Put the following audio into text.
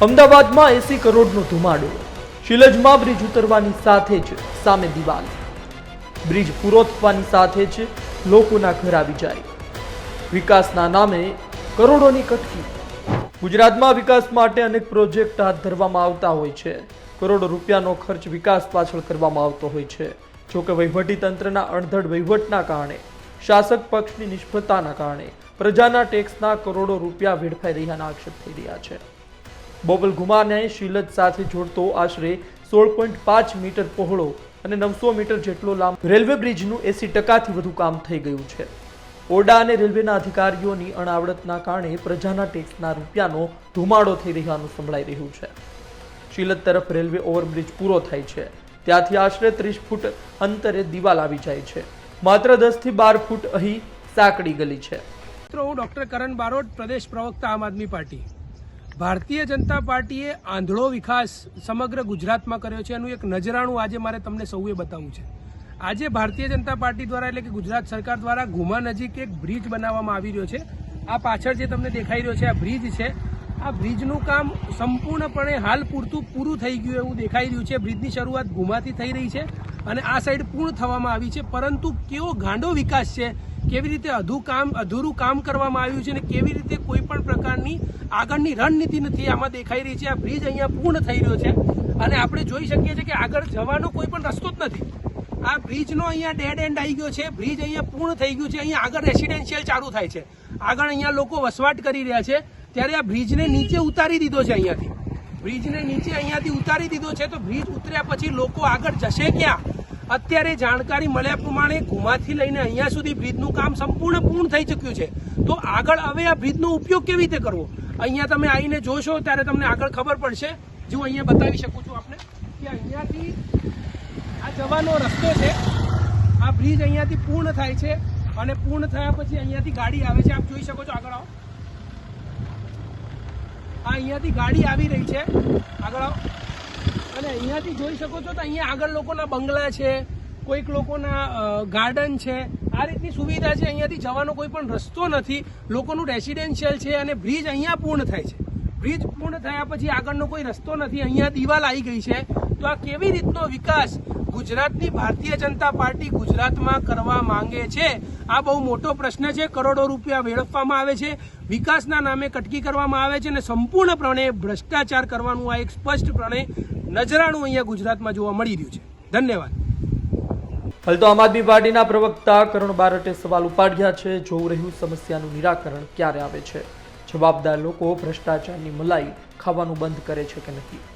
અમદાવાદમાં 80 કરોડનો ધુમાડો, શિલજમાં બ્રિજ ઉતરવાની સાથે જ સામે દિવાલ, બ્રિજ પૂરો થવાની સાથે જ લોકોના ઘર આવી જાય, વિકાસના નામે કરોડોની કટકી। ગુજરાતમાં વિકાસ માટે અનેક પ્રોજેક્ટ હાથ ધરવામાં આવતા હોય છે, કરોડો રૂપિયાનો ખર્ચ વિકાસ પાછળ કરવામાં આવતો હોય છે। જોકે વહીવટીતંત્રના અણધડ વહીવટના કારણે, શાસક પક્ષની નિષ્ફળતાના કારણે પ્રજાના ટેક્સના કરોડો રૂપિયા વેડફાઈ રહ્યાના આક્ષેપ થઈ રહ્યા છે। બોબલ ગુમાને શિલજ સાથે જોડતો આશરે 16.5 મીટર પહોળો અને 900 મીટર જેટલો લાંબો રેલવે બ્રિજનું 80% વધુ કામ થઈ ગયું છે। ઓરડા અને રેલવેના અધિકારીઓની અણાવડતના કારણે પ્રજાના ટેક્સના રૂપિયાનો ધુમાડો થઈ રહ્યાનું સંભળાઈ રહ્યું છે। શિલજ તરફ રેલવે ઓવરબ્રિજ પૂરો થાય છે ત્યાંથી આશરે 30 ફૂટ અંતરે દિવાલ આવી જાય છે, માત્ર 10 થી 12 ફૂટ અહીં સાંકડી ગલી છે। હું ડોક્ટર કરણ બારોટ, પ્રદેશ પ્રવક્તા આમ આદમી પાર્ટી। ભારતીય જનતા પાર્ટીએ આંધળો વિકાસ સમગ્ર ગુજરાતમાં કર્યો છે, એનું એક નજરાણું આજે મારે તમને સૌએ બતાવવું છે। આજે ભારતીય જનતા પાર્ટી દ્વારા એટલે કે ગુજરાત સરકાર દ્વારા ઘુમા નજીક એક બ્રિજ બનાવવામાં આવી રહ્યો છે। આ પાછળ જે તમને દેખાઈ રહ્યો છે આ બ્રિજ છે। આ બ્રિજનું કામ સંપૂર્ણપણે હાલ પૂરું થઈ ગયું એવું દેખાઈ રહ્યું છે। બ્રિજની શરૂઆત ઘુમાથી થઈ રહી છે અને આ સાઈડ પૂર્ણ થવામાં આવી છે, પરંતુ કેવો ગાંડો વિકાસ છે, કેવી રીતે અધૂરું કામ કરવામાં આવ્યું છે અને કેવી રીતે કોઈ પણ પ્રકારની આગળની રણનીતિ નથી આમાં દેખાઈ રહી છે। આ બ્રિજ અહીંયા પૂર્ણ થઈ રહ્યો છે અને આપણે જોઈ શકીએ છીએ કે આગળ જવાનો કોઈ પણ રસ્તો જ નથી। આ બ્રિજનો અહીંયા ડેડ એન્ડ આવી ગયો છે, બ્રિજ અહીંયા પૂર્ણ થઈ ગયું છે, અહીંયા આગળ રેસિડેન્શિયલ ચાલુ થાય છે, આગળ અહીંયા લોકો વસવાટ કરી રહ્યા છે, ત્યારે આ બ્રિજને નીચે ઉતારી દીધો છે। બ્રિજને નીચે અહીંયાથી ઉતારી દીધો છે, તો બ્રિજ ઉતર્યા પછી લોકો આગળ જશે ક્યાં? અત્યારે જાણકારી મળ્યા પ્રમાણે ઘુમાથી લઈને અહીંયા સુધી બ્રિજનું કામ સંપૂર્ણ પૂર્ણ થઈ ચૂક્યું છે, તો આગળ હવે આ બ્રિજનો ઉપયોગ કેવી રીતે કરવો? અહીંયા તમે આવીને જોશો ત્યારે તમને આગળ ખબર પડશે। જો અહીંયા બતાવી શકું છું આપને કે અહીંયાથી આ જવાનો રસ્તો છે, આ બ્રિજ અહીંયાથી પૂર્ણ થાય છે અને પૂર્ણ થયા પછી અહીંયાથી ગાડી આવે છે, આપ જોઈ શકો છો। આગળ આવો, આ અહીંયાથી ગાડી આવી રહી છે, આગળ આવો અને અહીંયાથી જોઈ શકો છો તો અહીંયા આગળ લોકોના બંગલા છે, કોઈક લોકોના ગાર્ડન છે, આ રીતની સુવિધા છે। અહીંયાથી જવાનો કોઈ પણ રસ્તો નથી, લોકોનું રેસિડેન્શિયલ છે અને બ્રિજ અહીંયા પૂર્ણ થાય છે। બ્રિજ પૂર્ણ થયા પછી આગળનો કોઈ રસ્તો નથી, અહીંયા દિવાલ આવી ગઈ છે, તો આ કેવી રીતનો વિકાસ ગુજરાતની ભારતીય જનતા પાર્ટી ગુજરાતમાં કરવા માંગે છે? આ બહુ મોટો પ્રશ્ન છે। કરોડો રૂપિયા વેડફવામાં આવે છે, વિકાસના નામે કટકી કરવામાં આવે છે અને સંપૂર્ણપણે ભ્રષ્ટાચાર કરવાનું આ એક સ્પષ્ટપણે નજરાણું અહીંયા ગુજરાતમાં જોવા મળી રહ્યું છે। ધન્યવાદ। હાલ તો આમ આદમી પાર્ટીના પ્રવક્તા કરણ બારોટે સવાલ ઉપાડ્યા છે, જોવું રહ્યું સમસ્યાનું નિરાકરણ ક્યારે આવે છે, જવાબદાર લોકો ભ્રષ્ટાચારની મલાઈ ખાવાનું બંધ કરે છે કે નહીં।